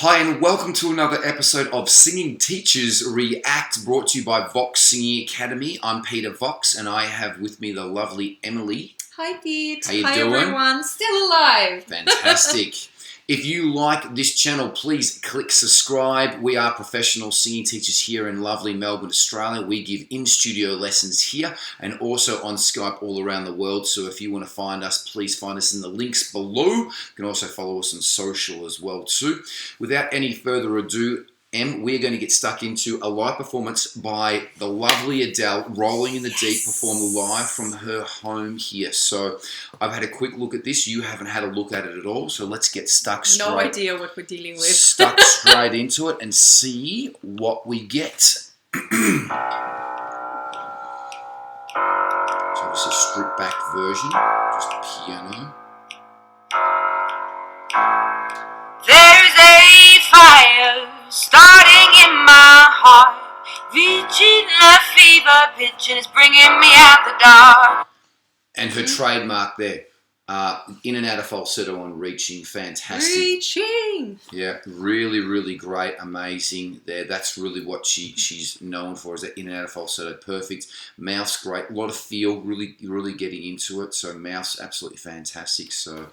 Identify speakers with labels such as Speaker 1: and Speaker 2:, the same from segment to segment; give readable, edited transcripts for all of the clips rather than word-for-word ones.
Speaker 1: Hi and welcome to another episode of Singing Teachers React, brought to you by Vox Singing Academy. I'm Peter Vox and I have with me the lovely Emily.
Speaker 2: Hi Pete.
Speaker 1: How you
Speaker 2: Hi
Speaker 1: doing?
Speaker 2: Everyone. Still alive.
Speaker 1: Fantastic. If you like this channel, please click subscribe. We are professional singing teachers here in lovely Melbourne, Australia. We give in-studio lessons here and also on Skype all around the world. So if you want to find us, please find us in the links below. You can also follow us on social as well too. Without any further ado, we're going to get stuck into a live performance by the lovely Adele, Rolling in the Deep, performed live from her home here. So I've had a quick look at this. You haven't had a look at it at all. So let's get stuck straight.
Speaker 2: No idea what we're dealing with.
Speaker 1: Stuck straight into it and see what we get. So this is a stripped back version, just piano.
Speaker 3: There's a fire starting in my heart, reaching a fever pitch and it's bringing me out the dark.
Speaker 1: And her trademark there, in and out of falsetto on reaching, fantastic.
Speaker 2: Reaching!
Speaker 1: Yeah, really, really great, amazing there. That's really what she's known for, is that in and out of falsetto, perfect. Mouth's great, a lot of feel, really getting into it. So mouth's absolutely fantastic. So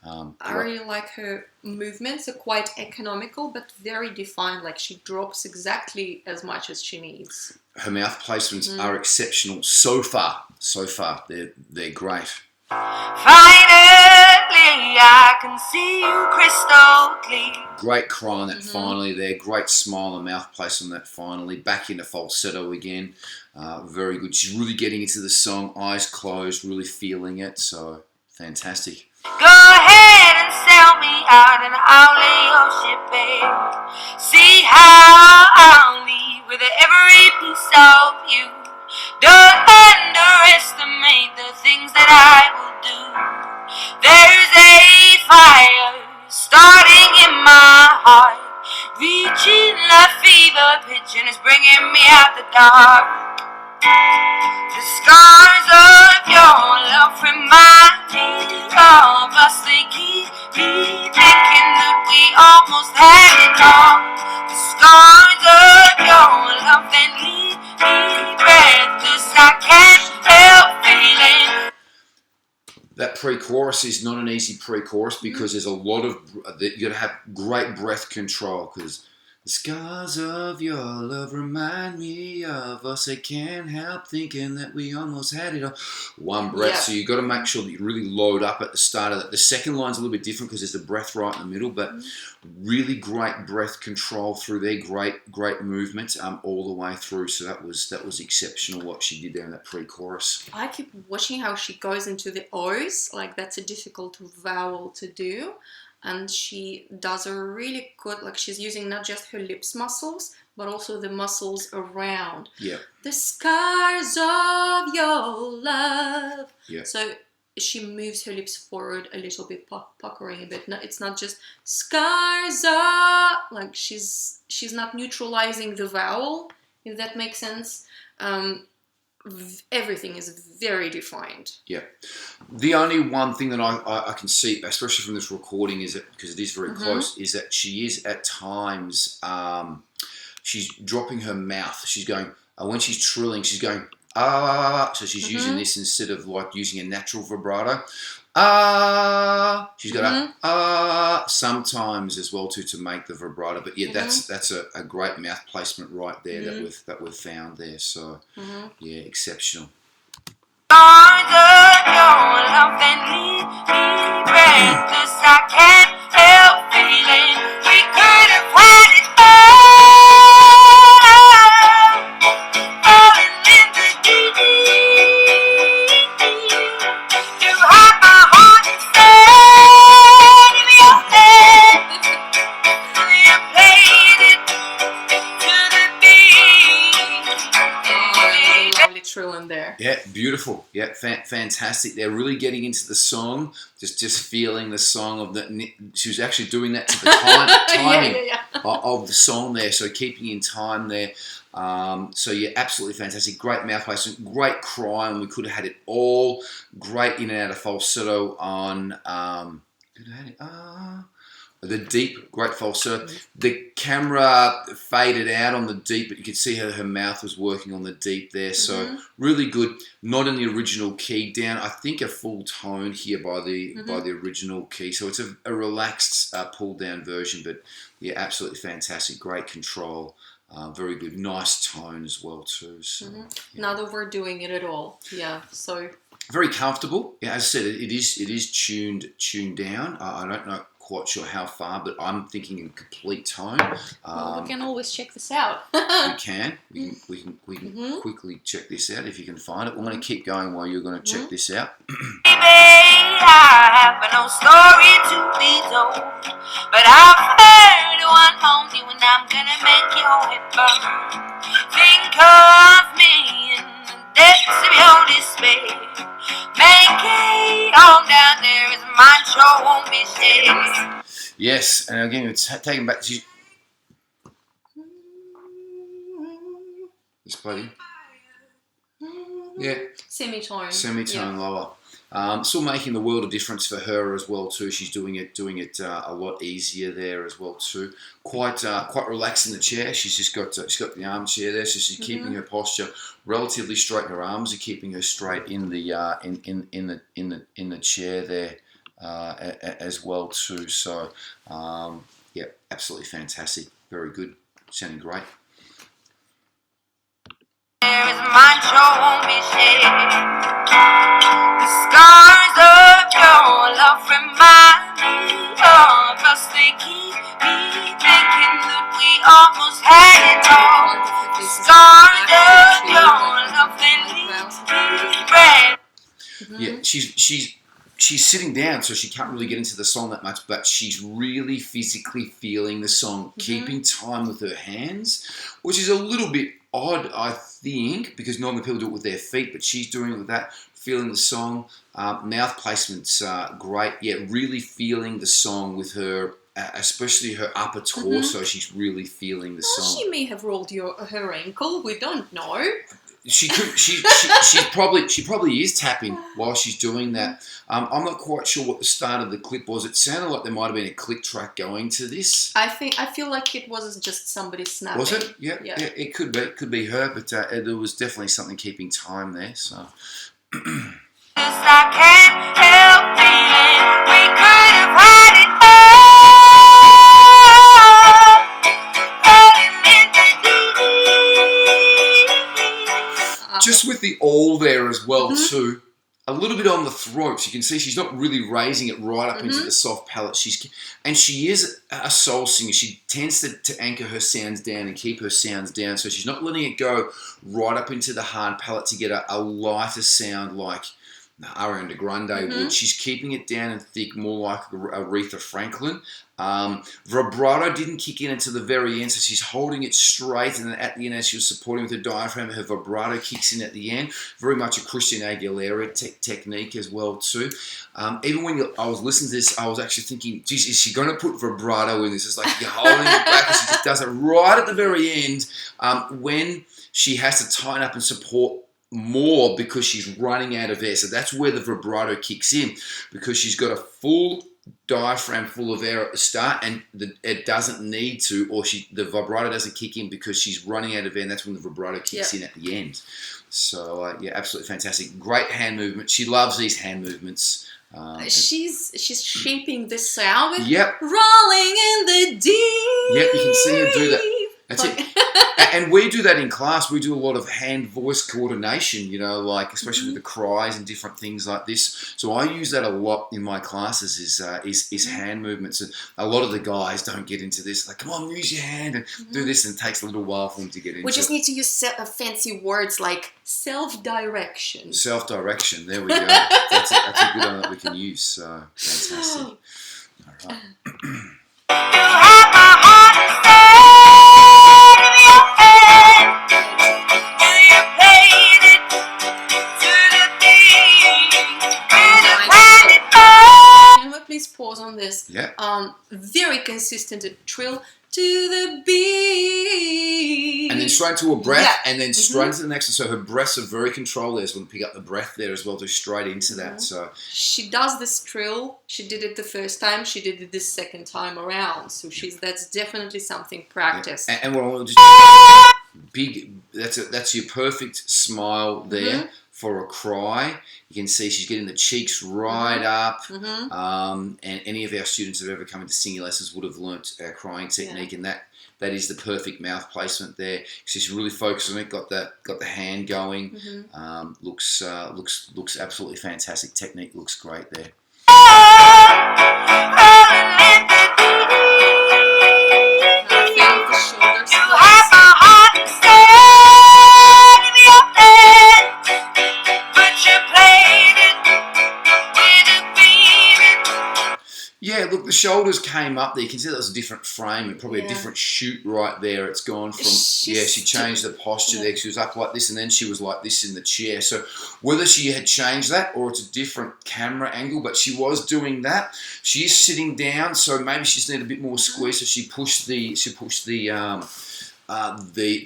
Speaker 2: I really like her movements. Are quite economical but very defined. Like she drops exactly as much as she needs.
Speaker 1: Her mouth placements are exceptional so far. They're great.
Speaker 3: Finally, I can see you crystal clear.
Speaker 1: Great cry on that finally there. Great smile and mouth place on that finally. Back into falsetto again. Very good. She's really getting into the song. Eyes closed, really feeling it. So fantastic.
Speaker 3: Go ahead and sell me out and I'll lay your ship bare. See how I'll leave with every piece of you. Don't underestimate the things that I will do. There's a fire starting in my heart, reaching a fever pitch and it's bringing me out the dark. The scars of your love remind me of us. They keep me thinking that we almost had it all. The scars of your love that leave me breathless. I can't help feeling.
Speaker 1: That pre-chorus is not an easy pre-chorus because there's a lot of, you got to have great breath control, because the scars of your love remind me of us. I can't help thinking that we almost had it all. One breath, so you've got to make sure that you really load up at the start of that. The second line's a little bit different because there's the breath right in the middle, but really great breath control through there. Great movement all the way through. So that was exceptional what she did there in that pre-chorus.
Speaker 2: I keep watching how she goes into the O's. Like that's a difficult vowel to do. And she does a really good, like she's using not just her lips muscles, but also the muscles around.
Speaker 1: Yeah.
Speaker 2: The scars of your love.
Speaker 1: Yeah.
Speaker 2: So she moves her lips forward a little bit, puckering a bit. No, it's not just scars of, like she's not neutralizing the vowel, if that makes sense. Everything is very defined.
Speaker 1: Yeah. The only one thing that I can see, especially from this recording, is that, because it is very close, is that she is at times, she's dropping her mouth. She's going, when she's trilling, she's going, ah, so she's using this instead of like using a natural vibrato. Ah, she's got a sometimes as well to make the vibrato, but yeah, that's a great mouth placement right there that we've found there. So yeah, exceptional.
Speaker 3: Scars of your love that leave me breathless. I can't help feeling we could have had it all. Falling in the deep. You have my heart inside of your head. You played it to the beat.
Speaker 2: Lovely trill in there.
Speaker 1: Yeah, beautiful. Yeah, fantastic. They're really getting into the song, just feeling the song of the. She was actually doing that to the timing of the song there, so keeping in time there. So yeah, absolutely fantastic. Great mouth placement, great cry, and we could have had it all. Great in and out of falsetto on. Could have had it. The deep, great falsetto. The camera faded out on the deep, but you could see her mouth was working on the deep there. So really good. Not in the original key. Down, I think, a full tone here by the original key. So it's a relaxed pull down version, but yeah, absolutely fantastic. Great control. Very good. Nice tone as well too. So, yeah.
Speaker 2: Not overdoing it at all. Yeah. So
Speaker 1: very comfortable. Yeah, as I said, it is tuned down. I don't know quite sure how far, but I'm thinking in complete tone.
Speaker 2: Well, we can always check this out.
Speaker 1: We can quickly check this out if you can find it. We're going to keep going while you're going to check this out.
Speaker 3: I have no story to be told, but I've heard one homely when I'm gonna make your head burn. Think of me in the depths of your despair. Make it all down there as mine sure won't be shared.
Speaker 1: Yes, and again, it's taken back to this buddy. Yeah, semitone lower. Still making the world of difference for her as well too. She's doing it a lot easier there as well too. Quite relaxed in the chair. She's got the armchair there, so she's keeping her posture relatively straight. Her arms are keeping her straight in the chair there as well too. So yeah, absolutely fantastic. Very good. Sounding great.
Speaker 3: There is mine sure won't be shared. The scars of your love remind me of us. They keep me thinking that we almost had it all. The scars of your love, they leave me red.
Speaker 1: Yeah, she's sitting down, so she can't really get into the song that much, but she's really physically feeling the song, keeping time with her hands, which is a little bit odd, I think, because normally people do it with their feet, but she's doing it with that, feeling the song. Mouth placement's great. Yeah, really feeling the song with her, especially her upper torso. She's really feeling the song.
Speaker 2: She may have rolled her ankle. We don't know.
Speaker 1: She could. She probably is tapping while she's doing that. I'm not quite sure what the start of the clip was. It sounded like there might have been a click track going to this.
Speaker 2: I feel like it was just somebody snapping.
Speaker 1: Was it? Yeah. It could be. It could be her, but there was definitely something keeping time there. So.
Speaker 3: I can't help feeling we could have had it all.
Speaker 1: Just with the all there as well too. A little bit on the throat. You can see she's not really raising it right up into the soft palate. She is a soul singer. She tends to anchor her sounds down and keep her sounds down. So she's not letting it go right up into the hard palate to get a lighter sound like Ariana Grande would. She's keeping it down and thick, more like Aretha Franklin. Vibrato didn't kick in until the very end, so she's holding it straight, and then at the end, as she was supporting with her diaphragm, her vibrato kicks in at the end. Very much a Christina Aguilera technique as well too. Even when I was listening to this, I was actually thinking, geez, is she going to put vibrato in this? It's like you're holding it back, and she just does it right at the very end when she has to tighten up and support more because she's running out of air. So that's where the vibrato kicks in, because she's got a full diaphragm full of air at the start, and it doesn't need to, or the vibrato doesn't kick in because she's running out of air, and that's when the vibrato kicks in at the end. So yeah, absolutely fantastic. Great hand movement. She loves these hand movements.
Speaker 2: She's shaping the sound with
Speaker 1: rolling
Speaker 2: in the deep.
Speaker 1: Yep, you can see her do that. That's it. And we do that in class. We do a lot of hand-voice coordination, like especially with the cries and different things like this. So I use that a lot in my classes is hand movements. And a lot of the guys don't get into this. Like, come on, use your hand and do this, and it takes a little while for them to get into it.
Speaker 2: We just need to use fancy words like self-direction.
Speaker 1: Self-direction, there we go. That's a good one that we can use. So, fantastic. All right.
Speaker 2: Please pause on this.
Speaker 1: Yeah.
Speaker 2: Very consistent trill to the beat.
Speaker 1: And then straight into her breath,
Speaker 2: Yeah.
Speaker 1: and then straight into the next one. So her breaths are very controlled there, so we can pick up the breath there as well, to straight into that. So
Speaker 2: she does this trill. She did it the first time. She did it the second time around. So that's definitely something practiced.
Speaker 1: And what I want to just that's your perfect smile there for a cry. You can see she's getting the cheeks right up. And any of our students that have ever come into singing lessons would have learnt our crying technique, and that is the perfect mouth placement there. She's really focused on it. Got the hand going. Looks absolutely fantastic. Technique looks great there. Yeah, look, the shoulders came up there. You can see that was a different frame and probably a different shoot right there. It's gone from, she changed the posture there. She was up like this, and then she was like this in the chair. So whether she had changed that or it's a different camera angle, but she was doing that. She is sitting down, so maybe she just needed a bit more squeeze. So she pushed the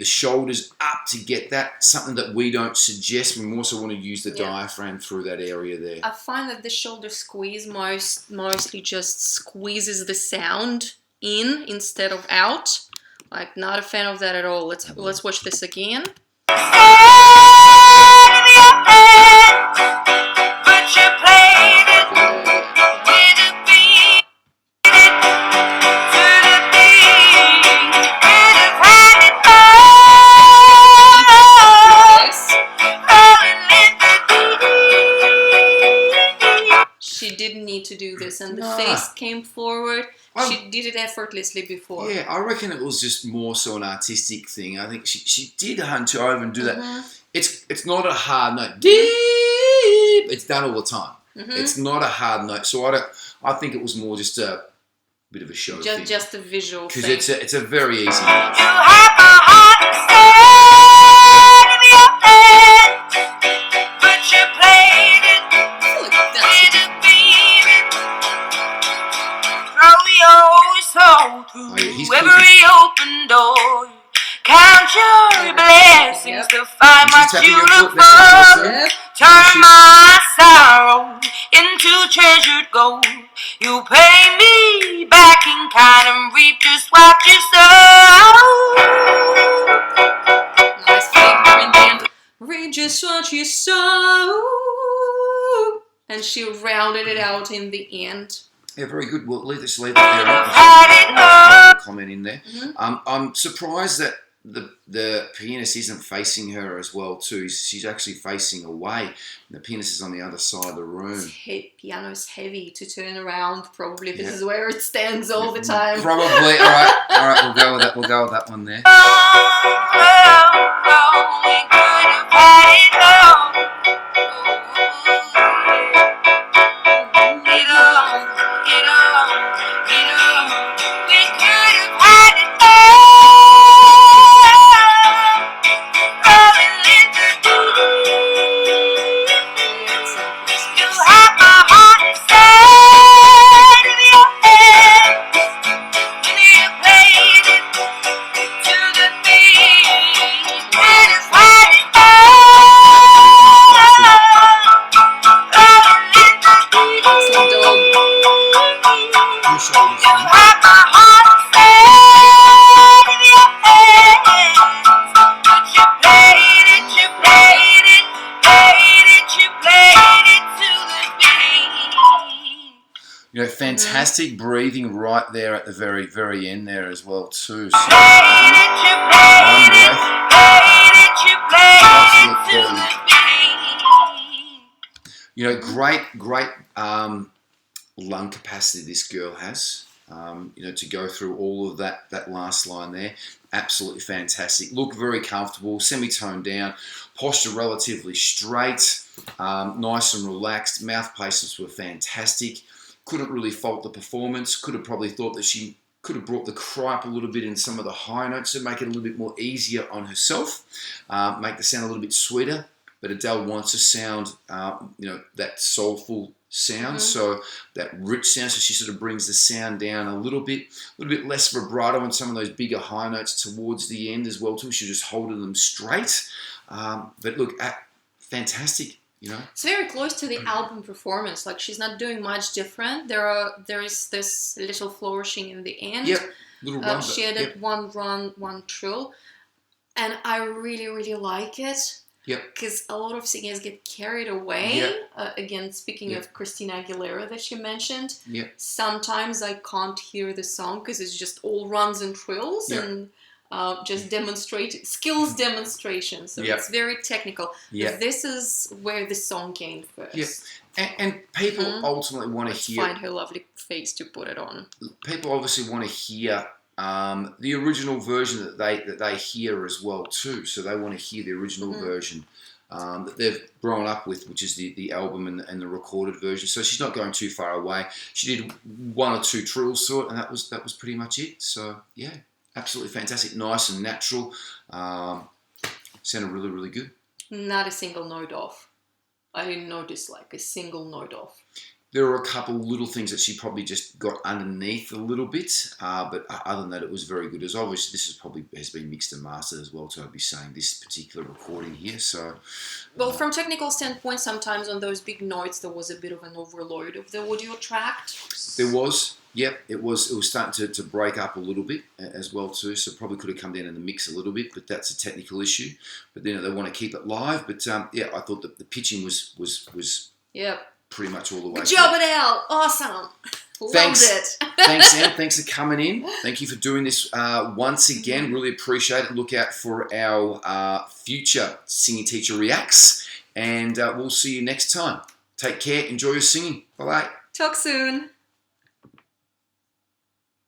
Speaker 1: shoulders up to get that. Something that we don't suggest. We also want to use the diaphragm through that area there.
Speaker 2: I find that the shoulder squeeze mostly just squeezes the sound in instead of out. Like, not a fan of that at all. Let's watch this again. She didn't need to do this, and the face came forward. She did it effortlessly before.
Speaker 1: Yeah, I reckon it was just more so an artistic thing. I think she did hunch over and do that. It's not a hard note. Deep. It's done all the time. It's not a hard note. So I think it was more just a bit of a show thing.
Speaker 2: Just a visual thing.
Speaker 1: Because it's a very easy note.
Speaker 3: Every open door, count your blessings to find what you look for. Turn my sorrow into treasured gold. You pay me back in kind and reap just what you sow.
Speaker 2: Nice finger. Reap just what you sow. And she rounded it out in the end.
Speaker 1: Yeah, very good. Well, let's leave it there. Comment in there. I'm surprised that the pianist isn't facing her as well too. She's actually facing away. The pianist is on the other side of the room.
Speaker 2: Piano's heavy to turn around. Probably this is where it stands all the time.
Speaker 1: Probably. All right. We'll go with that. We'll go with that one there. You know, fantastic breathing right there at the very, very end there as well too. So, you know, great lung capacity this girl has. You know, to go through all of that last line there, absolutely fantastic. Look very comfortable, semi-toned down, posture relatively straight, nice and relaxed. Mouth placements were fantastic. Couldn't really fault the performance. Could have probably thought that she could have brought the cry up a little bit in some of the high notes to make it a little bit more easier on herself, make the sound a little bit sweeter. but Adele wants to sound, that soulful sound, so that rich sound. So she sort of brings the sound down a little bit less vibrato on some of those bigger high notes towards the end as well too. She's just holding them straight. But look, fantastic.
Speaker 2: It's very close to the album performance. Like, she's not doing much different. There is this little flourishing in the end.
Speaker 1: Yep, little run.
Speaker 2: She added one run, one trill, and I really, really like it.
Speaker 1: Yep.
Speaker 2: Because a lot of singers get carried away. Again, speaking of Christina Aguilera that you mentioned, sometimes I can't hear the song because it's just all runs and trills and just skills demonstration. So it's very technical. But this is where the song came first.
Speaker 1: And people ultimately want to hear.
Speaker 2: Find her lovely face to put it on.
Speaker 1: People obviously want to hear the original version that they hear as well too. So they want to hear the original version that they've grown up with, which is the album and the recorded version. So she's not going too far away. She did one or two trills to it, and that was pretty much it. So yeah, absolutely fantastic, nice and natural. Sounded really, really good.
Speaker 2: Not a single note off. I didn't notice like a single note off.
Speaker 1: There were a couple little things that she probably just got underneath a little bit, but other than that, it was very good. As obviously, this has been mixed and mastered as well, so I'd be saying this particular recording here. So,
Speaker 2: well, from technical standpoint, sometimes on those big notes, there was a bit of an overload of the audio track.
Speaker 1: There was, it was starting to break up a little bit as well too. So probably could have come down in the mix a little bit, but that's a technical issue. But they want to keep it live. But I thought that the pitching was pretty much all the way.
Speaker 2: Good job, Adele. Awesome.
Speaker 1: Thanks.
Speaker 2: Loved it.
Speaker 1: Thanks, Sam. Thanks for coming in. Thank you for doing this once again. Really appreciate it. Look out for our future Singing Teacher Reacts. And we'll see you next time. Take care. Enjoy your singing. Bye-bye.
Speaker 2: Talk soon.